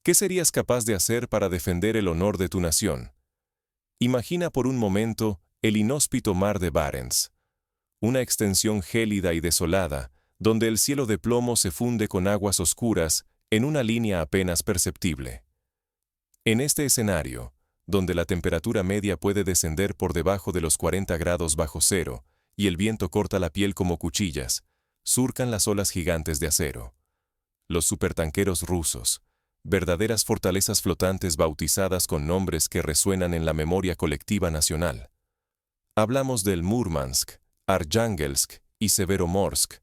¿Qué serías capaz de hacer para defender el honor de tu nación? Imagina por un momento el inhóspito mar de Barents, una extensión gélida y desolada, donde el cielo de plomo se funde con aguas oscuras en una línea apenas perceptible. En este escenario, donde la temperatura media puede descender por debajo de los 40 grados bajo cero y el viento corta la piel como cuchillas, surcan las olas gigantes de acero. Los supertanqueros rusos, verdaderas fortalezas flotantes bautizadas con nombres que resuenan en la memoria colectiva nacional. Hablamos del Murmansk, Arjángelsk y Severomorsk,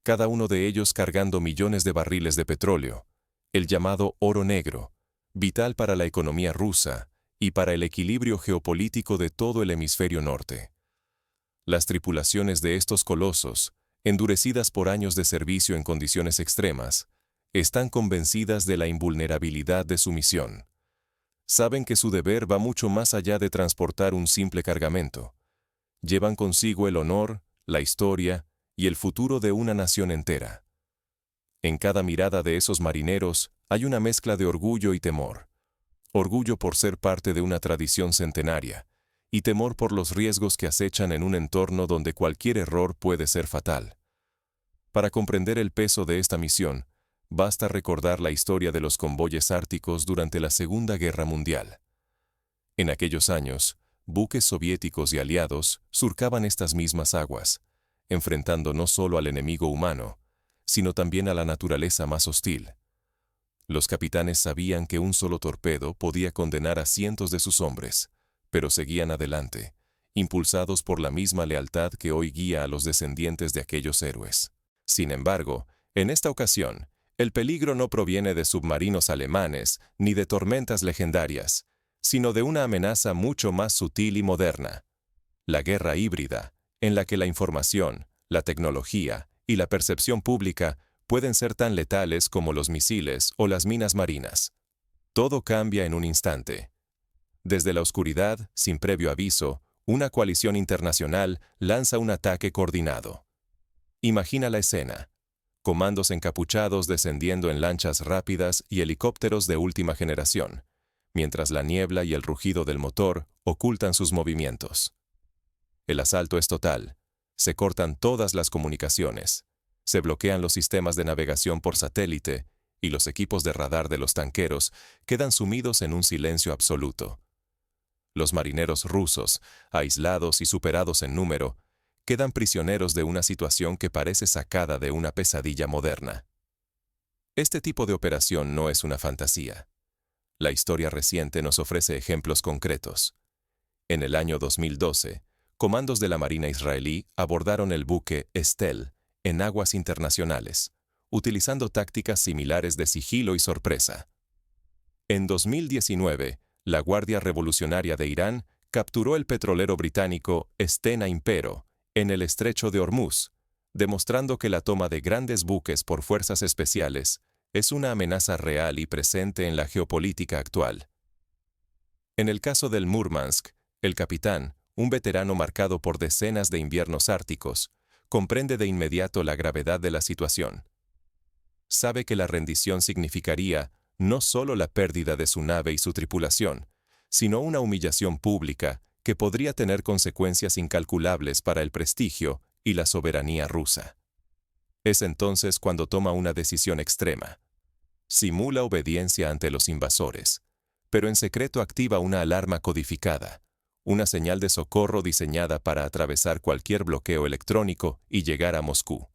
cada uno de ellos cargando millones de barriles de petróleo, el llamado oro negro, vital para la economía rusa y para el equilibrio geopolítico de todo el hemisferio norte. Las tripulaciones de estos colosos, endurecidas por años de servicio en condiciones extremas, están convencidas de la invulnerabilidad de su misión. Saben que su deber va mucho más allá de transportar un simple cargamento. Llevan consigo el honor, la historia y el futuro de una nación entera. En cada mirada de esos marineros hay una mezcla de orgullo y temor. Orgullo por ser parte de una tradición centenaria, y temor por los riesgos que acechan en un entorno donde cualquier error puede ser fatal. Para comprender el peso de esta misión, basta recordar la historia de los convoyes árticos durante la Segunda Guerra Mundial. En aquellos años, buques soviéticos y aliados surcaban estas mismas aguas, enfrentando no solo al enemigo humano, sino también a la naturaleza más hostil. Los capitanes sabían que un solo torpedo podía condenar a cientos de sus hombres, pero seguían adelante, impulsados por la misma lealtad que hoy guía a los descendientes de aquellos héroes. Sin embargo, en esta ocasión, el peligro no proviene de submarinos alemanes ni de tormentas legendarias, sino de una amenaza mucho más sutil y moderna: la guerra híbrida, en la que la información, la tecnología y la percepción pública pueden ser tan letales como los misiles o las minas marinas. Todo cambia en un instante. Desde la oscuridad, sin previo aviso, una coalición internacional lanza un ataque coordinado. Imagina la escena: comandos encapuchados descendiendo en lanchas rápidas y helicópteros de última generación, mientras la niebla y el rugido del motor ocultan sus movimientos. El asalto es total. Se cortan todas las comunicaciones. Se bloquean los sistemas de navegación por satélite y los equipos de radar de los tanqueros quedan sumidos en un silencio absoluto. Los marineros rusos, aislados y superados en número, quedan prisioneros de una situación que parece sacada de una pesadilla moderna. Este tipo de operación no es una fantasía. La historia reciente nos ofrece ejemplos concretos. En el año 2012, comandos de la Marina israelí abordaron el buque Estel en aguas internacionales, utilizando tácticas similares de sigilo y sorpresa. En 2019, la Guardia Revolucionaria de Irán capturó el petrolero británico Stena Impero en el estrecho de Hormuz, demostrando que la toma de grandes buques por fuerzas especiales es una amenaza real y presente en la geopolítica actual. En el caso del Murmansk, el capitán, un veterano marcado por decenas de inviernos árticos, comprende de inmediato la gravedad de la situación. Sabe que la rendición significaría no solo la pérdida de su nave y su tripulación, sino una humillación pública que podría tener consecuencias incalculables para el prestigio y la soberanía rusa. Es entonces cuando toma una decisión extrema. Simula obediencia ante los invasores, pero en secreto activa una alarma codificada, una señal de socorro diseñada para atravesar cualquier bloqueo electrónico y llegar a Moscú.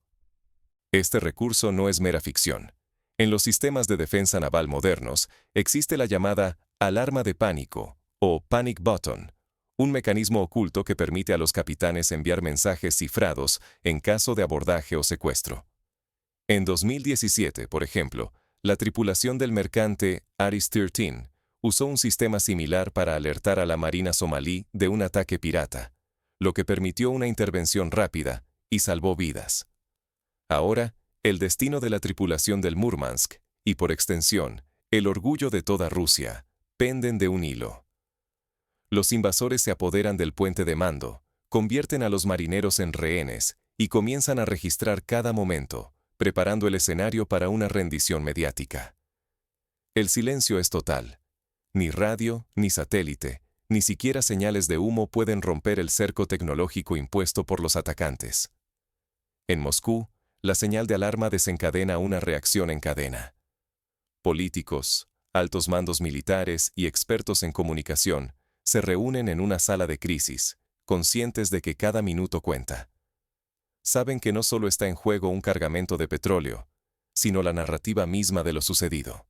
Este recurso no es mera ficción. En los sistemas de defensa naval modernos existe la llamada alarma de pánico o panic button, un mecanismo oculto que permite a los capitanes enviar mensajes cifrados en caso de abordaje o secuestro. En 2017, por ejemplo, la tripulación del mercante Aris 13 usó un sistema similar para alertar a la Marina somalí de un ataque pirata, lo que permitió una intervención rápida y salvó vidas. Ahora, el destino de la tripulación del Murmansk, y por extensión, el orgullo de toda Rusia, penden de un hilo. Los invasores se apoderan del puente de mando, convierten a los marineros en rehenes y comienzan a registrar cada momento, preparando el escenario para una rendición mediática. El silencio es total. Ni radio, ni satélite, ni siquiera señales de humo pueden romper el cerco tecnológico impuesto por los atacantes. En Moscú, la señal de alarma desencadena una reacción en cadena. Políticos, altos mandos militares y expertos en comunicación se reúnen en una sala de crisis, conscientes de que cada minuto cuenta. Saben que no solo está en juego un cargamento de petróleo, sino la narrativa misma de lo sucedido.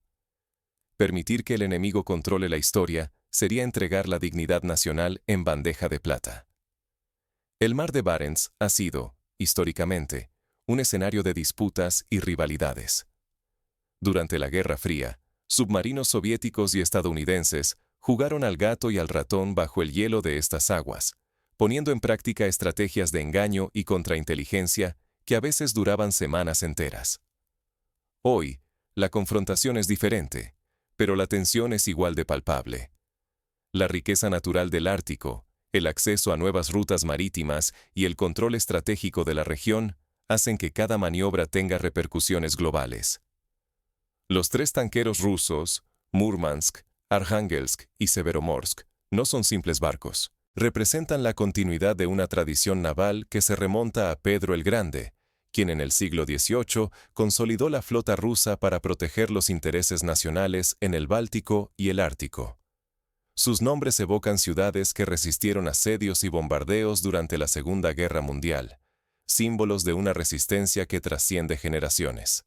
Permitir que el enemigo controle la historia sería entregar la dignidad nacional en bandeja de plata. El mar de Barents ha sido, históricamente, un escenario de disputas y rivalidades. Durante la Guerra Fría, submarinos soviéticos y estadounidenses jugaron al gato y al ratón bajo el hielo de estas aguas, poniendo en práctica estrategias de engaño y contrainteligencia que a veces duraban semanas enteras. Hoy, la confrontación es diferente, pero la tensión es igual de palpable. La riqueza natural del Ártico, el acceso a nuevas rutas marítimas y el control estratégico de la región hacen que cada maniobra tenga repercusiones globales. Los 3 tanqueros rusos, Murmansk, Arjángelsk y Severomorsk, no son simples barcos. Representan la continuidad de una tradición naval que se remonta a Pedro el Grande, quien en el siglo XVIII consolidó la flota rusa para proteger los intereses nacionales en el Báltico y el Ártico. Sus nombres evocan ciudades que resistieron asedios y bombardeos durante la Segunda Guerra Mundial, símbolos de una resistencia que trasciende generaciones.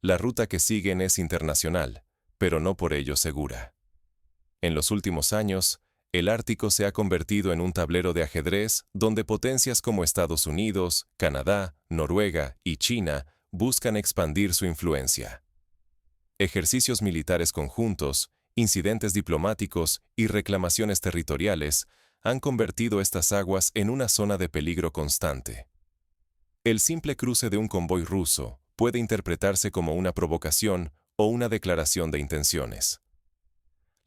La ruta que siguen es internacional, pero no por ello segura. En los últimos años, el Ártico se ha convertido en un tablero de ajedrez donde potencias como Estados Unidos, Canadá, Noruega y China buscan expandir su influencia. Ejercicios militares conjuntos, incidentes diplomáticos y reclamaciones territoriales han convertido estas aguas en una zona de peligro constante. El simple cruce de un convoy ruso puede interpretarse como una provocación o una declaración de intenciones.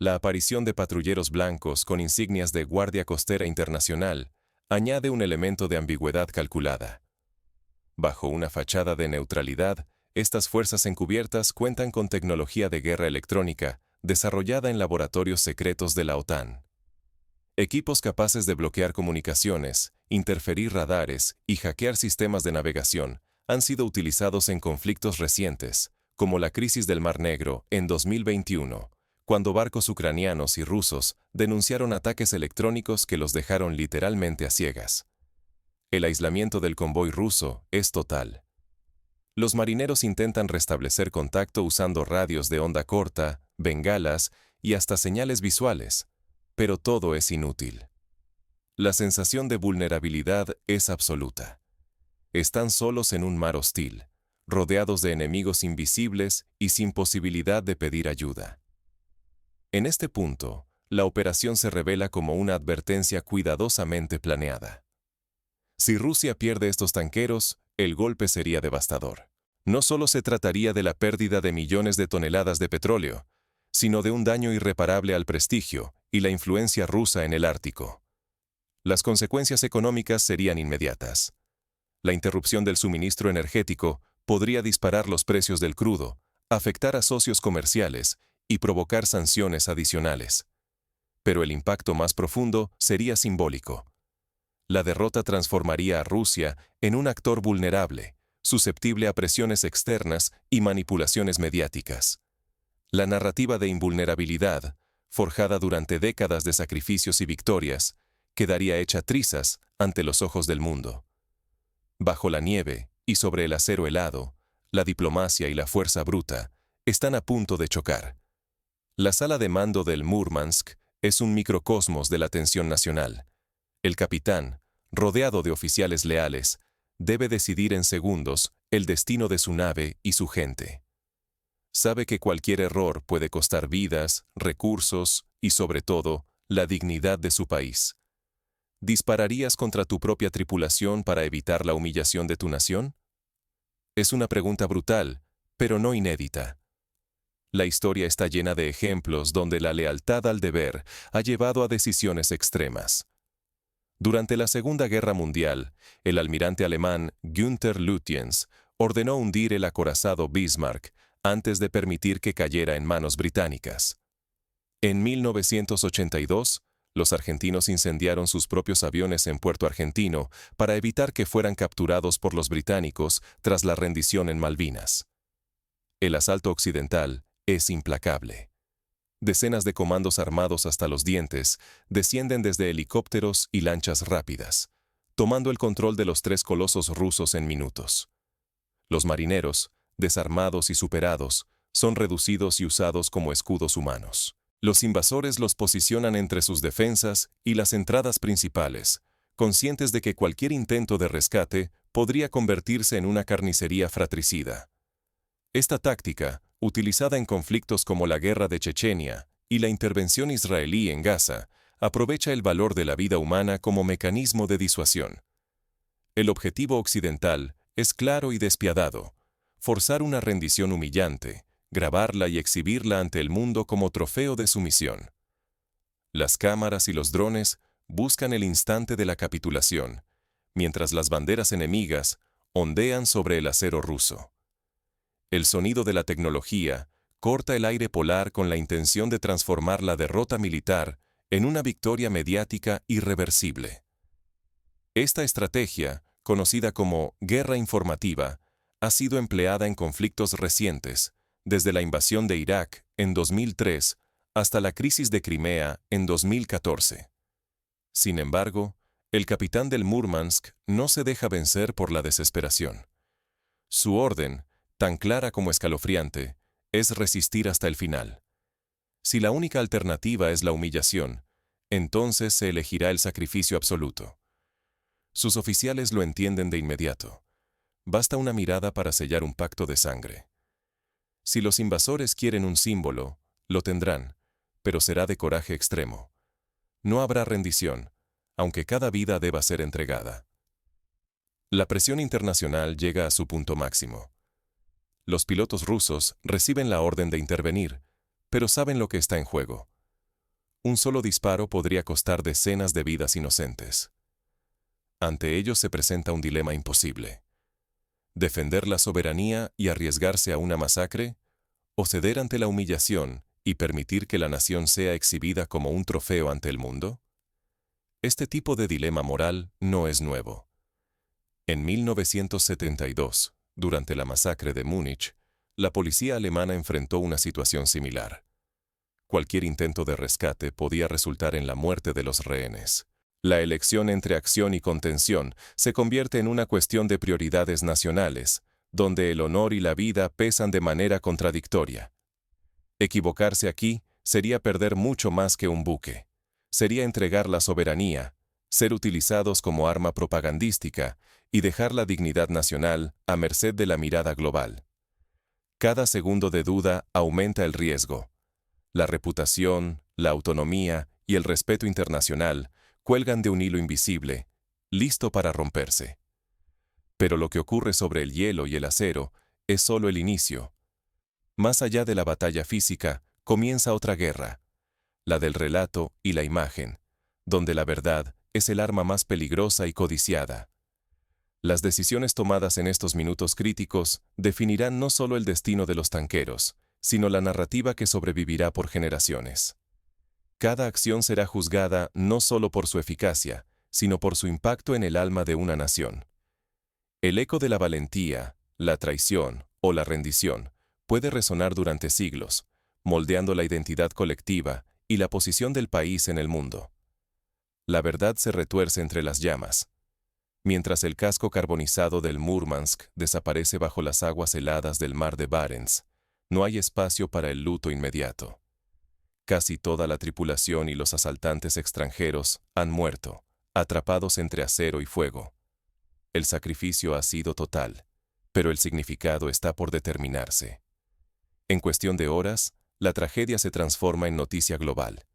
La aparición de patrulleros blancos con insignias de Guardia Costera Internacional añade un elemento de ambigüedad calculada. Bajo una fachada de neutralidad, estas fuerzas encubiertas cuentan con tecnología de guerra electrónica desarrollada en laboratorios secretos de la OTAN. Equipos capaces de bloquear comunicaciones, interferir radares y hackear sistemas de navegación han sido utilizados en conflictos recientes, como la crisis del Mar Negro en 2021, cuando barcos ucranianos y rusos denunciaron ataques electrónicos que los dejaron literalmente a ciegas. El aislamiento del convoy ruso es total. Los marineros intentan restablecer contacto usando radios de onda corta, bengalas y hasta señales visuales, pero todo es inútil. La sensación de vulnerabilidad es absoluta. Están solos en un mar hostil, rodeados de enemigos invisibles y sin posibilidad de pedir ayuda. En este punto, la operación se revela como una advertencia cuidadosamente planeada. Si Rusia pierde estos tanqueros, el golpe sería devastador. No solo se trataría de la pérdida de millones de toneladas de petróleo, sino de un daño irreparable al prestigio y la influencia rusa en el Ártico. Las consecuencias económicas serían inmediatas. La interrupción del suministro energético podría disparar los precios del crudo, afectar a socios comerciales y provocar sanciones adicionales. Pero el impacto más profundo sería simbólico. La derrota transformaría a Rusia en un actor vulnerable, susceptible a presiones externas y manipulaciones mediáticas. La narrativa de invulnerabilidad, forjada durante décadas de sacrificios y victorias, quedaría hecha trizas ante los ojos del mundo. Bajo la nieve y sobre el acero helado, la diplomacia y la fuerza bruta están a punto de chocar. La sala de mando del Murmansk es un microcosmos de la tensión nacional. El capitán, rodeado de oficiales leales, debe decidir en segundos el destino de su nave y su gente. Sabe que cualquier error puede costar vidas, recursos y, sobre todo, la dignidad de su país. ¿Dispararías contra tu propia tripulación para evitar la humillación de tu nación? Es una pregunta brutal, pero no inédita. La historia está llena de ejemplos donde la lealtad al deber ha llevado a decisiones extremas. Durante la Segunda Guerra Mundial, el almirante alemán Günther Lutyens ordenó hundir el acorazado Bismarck antes de permitir que cayera en manos británicas. En 1982, los argentinos incendiaron sus propios aviones en Puerto Argentino para evitar que fueran capturados por los británicos tras la rendición en Malvinas. El asalto occidental es implacable. Decenas de comandos armados hasta los dientes descienden desde helicópteros y lanchas rápidas, tomando el control de los 3 colosos rusos en minutos. Los marineros, desarmados y superados, son reducidos y usados como escudos humanos. Los invasores los posicionan entre sus defensas y las entradas principales, conscientes de que cualquier intento de rescate podría convertirse en una carnicería fratricida. Esta táctica, utilizada en conflictos como la guerra de Chechenia y la intervención israelí en Gaza, aprovecha el valor de la vida humana como mecanismo de disuasión. El objetivo occidental es claro y despiadado: forzar una rendición humillante, grabarla y exhibirla ante el mundo como trofeo de sumisión. Las cámaras y los drones buscan el instante de la capitulación, mientras las banderas enemigas ondean sobre el acero ruso. El sonido de la tecnología corta el aire polar con la intención de transformar la derrota militar en una victoria mediática irreversible. Esta estrategia, conocida como guerra informativa, ha sido empleada en conflictos recientes, desde la invasión de Irak en 2003 hasta la crisis de Crimea en 2014. Sin embargo, el capitán del Murmansk no se deja vencer por la desesperación. Su orden, tan clara como escalofriante, es resistir hasta el final. Si la única alternativa es la humillación, entonces se elegirá el sacrificio absoluto. Sus oficiales lo entienden de inmediato. Basta una mirada para sellar un pacto de sangre. Si los invasores quieren un símbolo, lo tendrán, pero será de coraje extremo. No habrá rendición, aunque cada vida deba ser entregada. La presión internacional llega a su punto máximo. Los pilotos rusos reciben la orden de intervenir, pero saben lo que está en juego. Un solo disparo podría costar decenas de vidas inocentes. Ante ellos se presenta un dilema imposible: defender la soberanía y arriesgarse a una masacre, o ceder ante la humillación y permitir que la nación sea exhibida como un trofeo ante el mundo. Este tipo de dilema moral no es nuevo. En 1972, durante la masacre de Múnich, la policía alemana enfrentó una situación similar. Cualquier intento de rescate podía resultar en la muerte de los rehenes. La elección entre acción y contención se convierte en una cuestión de prioridades nacionales, donde el honor y la vida pesan de manera contradictoria. Equivocarse aquí sería perder mucho más que un buque. Sería entregar la soberanía, ser utilizados como arma propagandística y dejar la dignidad nacional a merced de la mirada global. Cada segundo de duda aumenta el riesgo. La reputación, la autonomía y el respeto internacional cuelgan de un hilo invisible, listo para romperse. Pero lo que ocurre sobre el hielo y el acero es solo el inicio. Más allá de la batalla física, comienza otra guerra, la del relato y la imagen, donde la verdad es el arma más peligrosa y codiciada. Las decisiones tomadas en estos minutos críticos definirán no solo el destino de los tanqueros, sino la narrativa que sobrevivirá por generaciones. Cada acción será juzgada no solo por su eficacia, sino por su impacto en el alma de una nación. El eco de la valentía, la traición o la rendición puede resonar durante siglos, moldeando la identidad colectiva y la posición del país en el mundo. La verdad se retuerce entre las llamas. Mientras el casco carbonizado del Murmansk desaparece bajo las aguas heladas del mar de Barents, no hay espacio para el luto inmediato. Casi toda la tripulación y los asaltantes extranjeros han muerto, atrapados entre acero y fuego. El sacrificio ha sido total, pero el significado está por determinarse. En cuestión de horas, la tragedia se transforma en noticia global.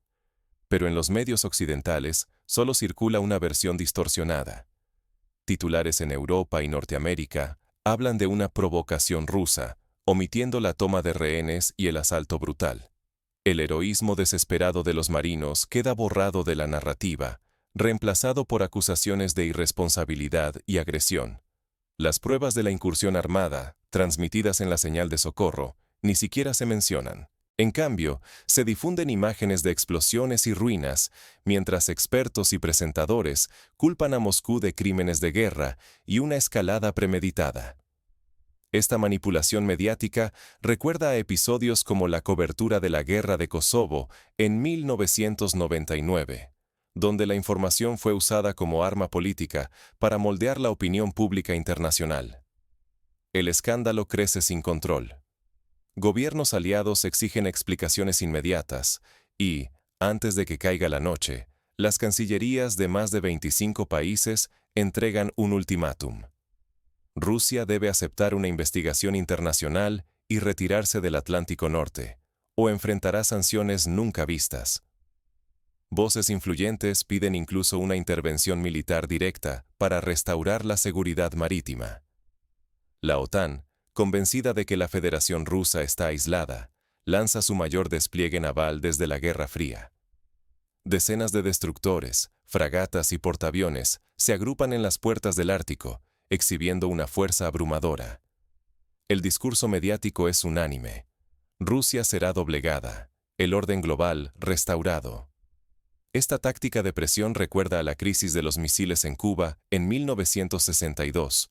Pero en los medios occidentales solo circula una versión distorsionada. Titulares en Europa y Norteamérica hablan de una provocación rusa, omitiendo la toma de rehenes y el asalto brutal. El heroísmo desesperado de los marinos queda borrado de la narrativa, reemplazado por acusaciones de irresponsabilidad y agresión. Las pruebas de la incursión armada, transmitidas en la señal de socorro, ni siquiera se mencionan. En cambio, se difunden imágenes de explosiones y ruinas, mientras expertos y presentadores culpan a Moscú de crímenes de guerra y una escalada premeditada. Esta manipulación mediática recuerda a episodios como la cobertura de la Guerra de Kosovo en 1999, donde la información fue usada como arma política para moldear la opinión pública internacional. El escándalo crece sin control. Gobiernos aliados exigen explicaciones inmediatas y, antes de que caiga la noche, las cancillerías de más de 25 países entregan un ultimátum. Rusia debe aceptar una investigación internacional y retirarse del Atlántico Norte, o enfrentará sanciones nunca vistas. Voces influyentes piden incluso una intervención militar directa para restaurar la seguridad marítima. La OTAN, convencida de que la Federación Rusa está aislada, lanza su mayor despliegue naval desde la Guerra Fría. Decenas de destructores, fragatas y portaaviones se agrupan en las puertas del Ártico, exhibiendo una fuerza abrumadora. El discurso mediático es unánime. Rusia será doblegada, el orden global restaurado. Esta táctica de presión recuerda a la crisis de los misiles en Cuba en 1962,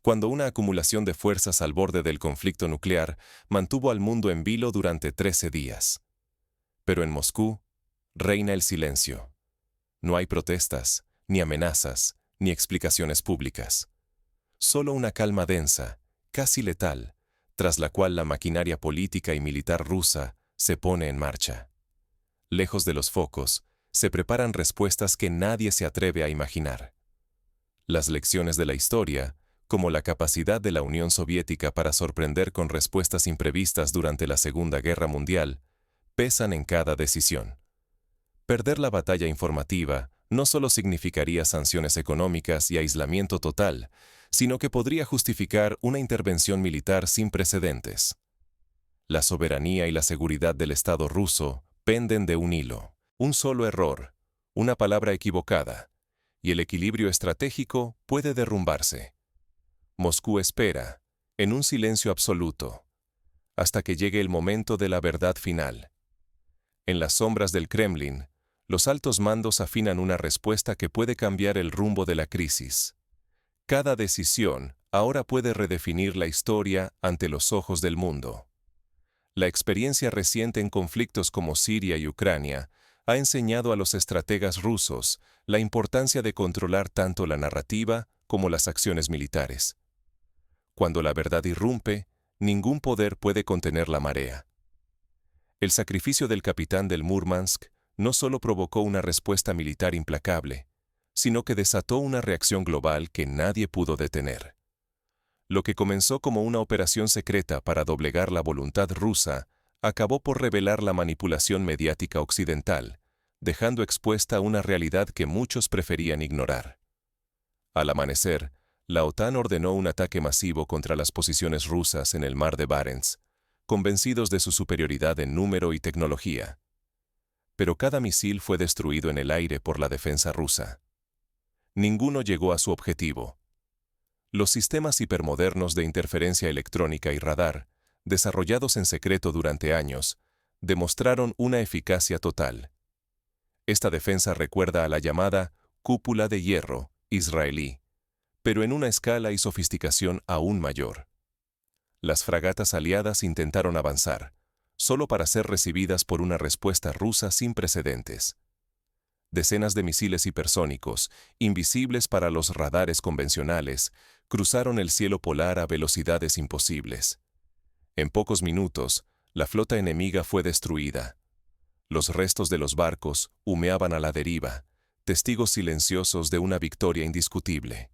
cuando una acumulación de fuerzas al borde del conflicto nuclear mantuvo al mundo en vilo durante 13 días. Pero en Moscú reina el silencio. No hay protestas, ni amenazas, ni explicaciones públicas. Solo una calma densa, casi letal, tras la cual la maquinaria política y militar rusa se pone en marcha. Lejos de los focos, se preparan respuestas que nadie se atreve a imaginar. Las lecciones de la historia, como la capacidad de la Unión Soviética para sorprender con respuestas imprevistas durante la Segunda Guerra Mundial, pesan en cada decisión. Perder la batalla informativa no solo significaría sanciones económicas y aislamiento total, sino que podría justificar una intervención militar sin precedentes. La soberanía y la seguridad del Estado ruso penden de un hilo. Un solo error, una palabra equivocada, y el equilibrio estratégico puede derrumbarse. Moscú espera, en un silencio absoluto, hasta que llegue el momento de la verdad final. En las sombras del Kremlin, los altos mandos afinan una respuesta que puede cambiar el rumbo de la crisis. Cada decisión ahora puede redefinir la historia ante los ojos del mundo. La experiencia reciente en conflictos como Siria y Ucrania ha enseñado a los estrategas rusos la importancia de controlar tanto la narrativa como las acciones militares. Cuando la verdad irrumpe, ningún poder puede contener la marea. El sacrificio del capitán del Murmansk no solo provocó una respuesta militar implacable, sino que desató una reacción global que nadie pudo detener. Lo que comenzó como una operación secreta para doblegar la voluntad rusa, acabó por revelar la manipulación mediática occidental, dejando expuesta una realidad que muchos preferían ignorar. Al amanecer, la OTAN ordenó un ataque masivo contra las posiciones rusas en el mar de Barents, convencidos de su superioridad en número y tecnología. Pero cada misil fue destruido en el aire por la defensa rusa. Ninguno llegó a su objetivo. Los sistemas hipermodernos de interferencia electrónica y radar, desarrollados en secreto durante años, demostraron una eficacia total. Esta defensa recuerda a la llamada cúpula de hierro israelí, pero en una escala y sofisticación aún mayor. Las fragatas aliadas intentaron avanzar, solo para ser recibidas por una respuesta rusa sin precedentes. Decenas de misiles hipersónicos, invisibles para los radares convencionales, cruzaron el cielo polar a velocidades imposibles. En pocos minutos, la flota enemiga fue destruida. Los restos de los barcos humeaban a la deriva, testigos silenciosos de una victoria indiscutible.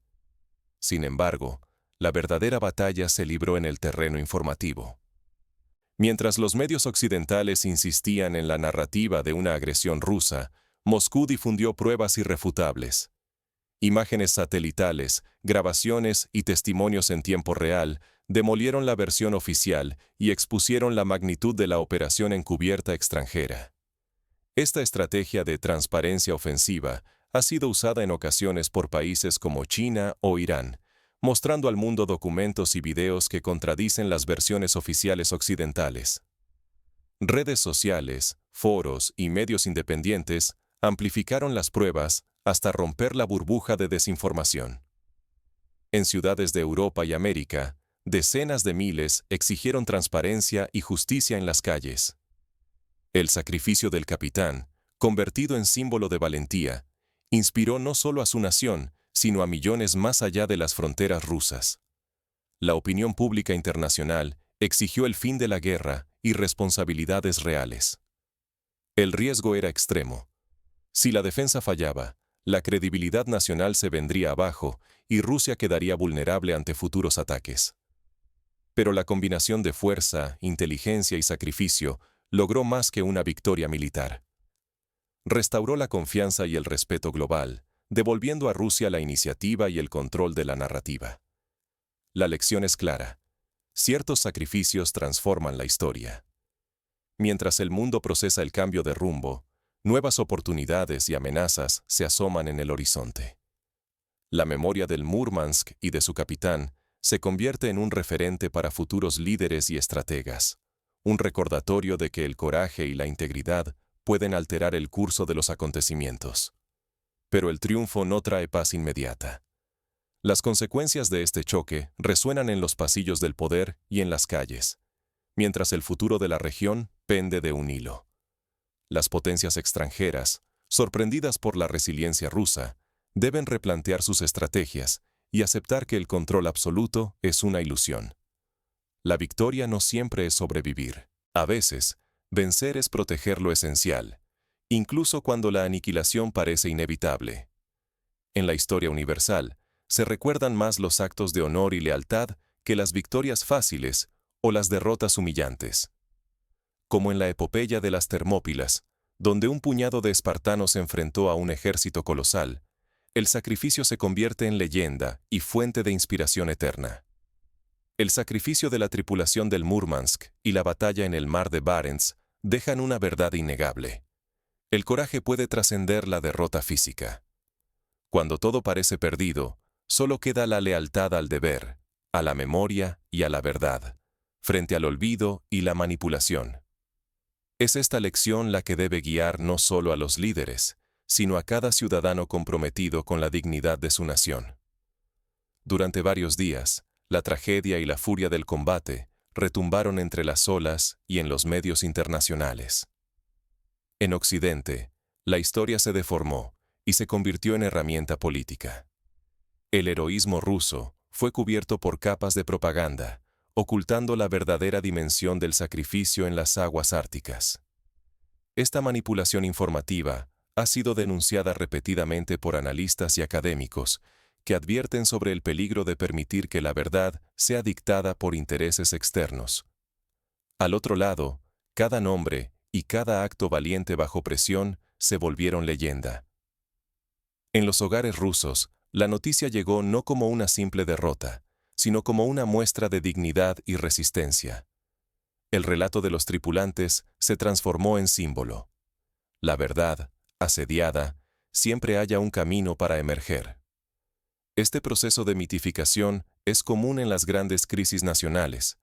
Sin embargo, la verdadera batalla se libró en el terreno informativo. Mientras los medios occidentales insistían en la narrativa de una agresión rusa, Moscú difundió pruebas irrefutables. Imágenes satelitales, grabaciones y testimonios en tiempo real demolieron la versión oficial y expusieron la magnitud de la operación encubierta extranjera. Esta estrategia de transparencia ofensiva ha sido usada en ocasiones por países como China o Irán, mostrando al mundo documentos y videos que contradicen las versiones oficiales occidentales. Redes sociales, foros y medios independientes amplificaron las pruebas hasta romper la burbuja de desinformación. En ciudades de Europa y América, decenas de miles exigieron transparencia y justicia en las calles. El sacrificio del capitán, convertido en símbolo de valentía, inspiró no solo a su nación, sino a millones más allá de las fronteras rusas. La opinión pública internacional exigió el fin de la guerra y responsabilidades reales. El riesgo era extremo. Si la defensa fallaba, la credibilidad nacional se vendría abajo y Rusia quedaría vulnerable ante futuros ataques. Pero la combinación de fuerza, inteligencia y sacrificio logró más que una victoria militar. Restauró la confianza y el respeto global, devolviendo a Rusia la iniciativa y el control de la narrativa. La lección es clara. Ciertos sacrificios transforman la historia. Mientras el mundo procesa el cambio de rumbo, nuevas oportunidades y amenazas se asoman en el horizonte. La memoria del Múrmansk y de su capitán se convierte en un referente para futuros líderes y estrategas, un recordatorio de que el coraje y la integridad pueden alterar el curso de los acontecimientos. Pero el triunfo no trae paz inmediata. Las consecuencias de este choque resuenan en los pasillos del poder y en las calles, mientras el futuro de la región pende de un hilo. Las potencias extranjeras, sorprendidas por la resiliencia rusa, deben replantear sus estrategias y aceptar que el control absoluto es una ilusión. La victoria no siempre es sobrevivir. A veces, vencer es proteger lo esencial, incluso cuando la aniquilación parece inevitable. En la historia universal, se recuerdan más los actos de honor y lealtad que las victorias fáciles o las derrotas humillantes. Como en la epopeya de las Termópilas, donde un puñado de espartanos se enfrentó a un ejército colosal, el sacrificio se convierte en leyenda y fuente de inspiración eterna. El sacrificio de la tripulación del Múrmansk y la batalla en el mar de Barents dejan una verdad innegable. El coraje puede trascender la derrota física. Cuando todo parece perdido, solo queda la lealtad al deber, a la memoria y a la verdad, frente al olvido y la manipulación. Es esta lección la que debe guiar no solo a los líderes, sino a cada ciudadano comprometido con la dignidad de su nación. Durante varios días, la tragedia y la furia del combate retumbaron entre las olas y en los medios internacionales. En Occidente, la historia se deformó y se convirtió en herramienta política. El heroísmo ruso fue cubierto por capas de propaganda, ocultando la verdadera dimensión del sacrificio en las aguas árticas. Esta manipulación informativa ha sido denunciada repetidamente por analistas y académicos que advierten sobre el peligro de permitir que la verdad sea dictada por intereses externos. Al otro lado, cada nombre y cada acto valiente bajo presión se volvieron leyenda. En los hogares rusos, la noticia llegó no como una simple derrota, sino como una muestra de dignidad y resistencia. El relato de los tripulantes se transformó en símbolo. La verdad, asediada, siempre halla un camino para emerger. Este proceso de mitificación es común en las grandes crisis nacionales,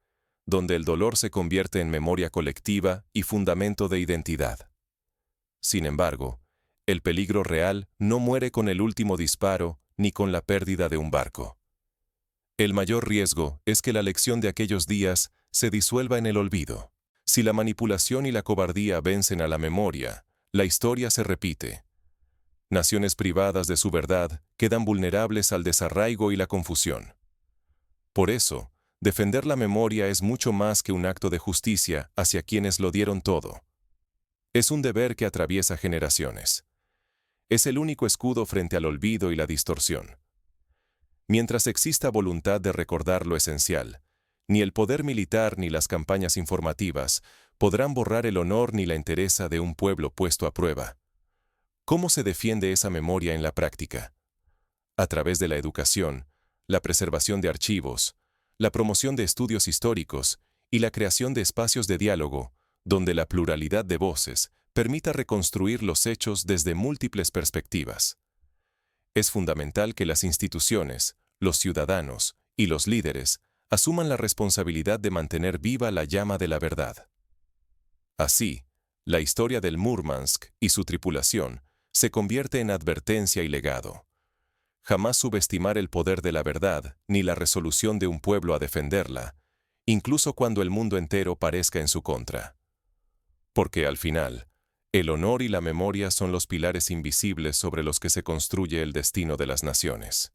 donde el dolor se convierte en memoria colectiva y fundamento de identidad. Sin embargo, el peligro real no muere con el último disparo ni con la pérdida de un barco. El mayor riesgo es que la lección de aquellos días se disuelva en el olvido. Si la manipulación y la cobardía vencen a la memoria, la historia se repite. Naciones privadas de su verdad quedan vulnerables al desarraigo y la confusión. Por eso, defender la memoria es mucho más que un acto de justicia hacia quienes lo dieron todo. Es un deber que atraviesa generaciones. Es el único escudo frente al olvido y la distorsión. Mientras exista voluntad de recordar lo esencial, ni el poder militar ni las campañas informativas podrán borrar el honor ni la entereza de un pueblo puesto a prueba. ¿Cómo se defiende esa memoria en la práctica? A través de la educación, la preservación de archivos, la promoción de estudios históricos y la creación de espacios de diálogo, donde la pluralidad de voces permita reconstruir los hechos desde múltiples perspectivas. Es fundamental que las instituciones, los ciudadanos y los líderes asuman la responsabilidad de mantener viva la llama de la verdad. Así, la historia del Murmansk y su tripulación se convierte en advertencia y legado. Jamás subestimar el poder de la verdad ni la resolución de un pueblo a defenderla, incluso cuando el mundo entero parezca en su contra. Porque al final, el honor y la memoria son los pilares invisibles sobre los que se construye el destino de las naciones.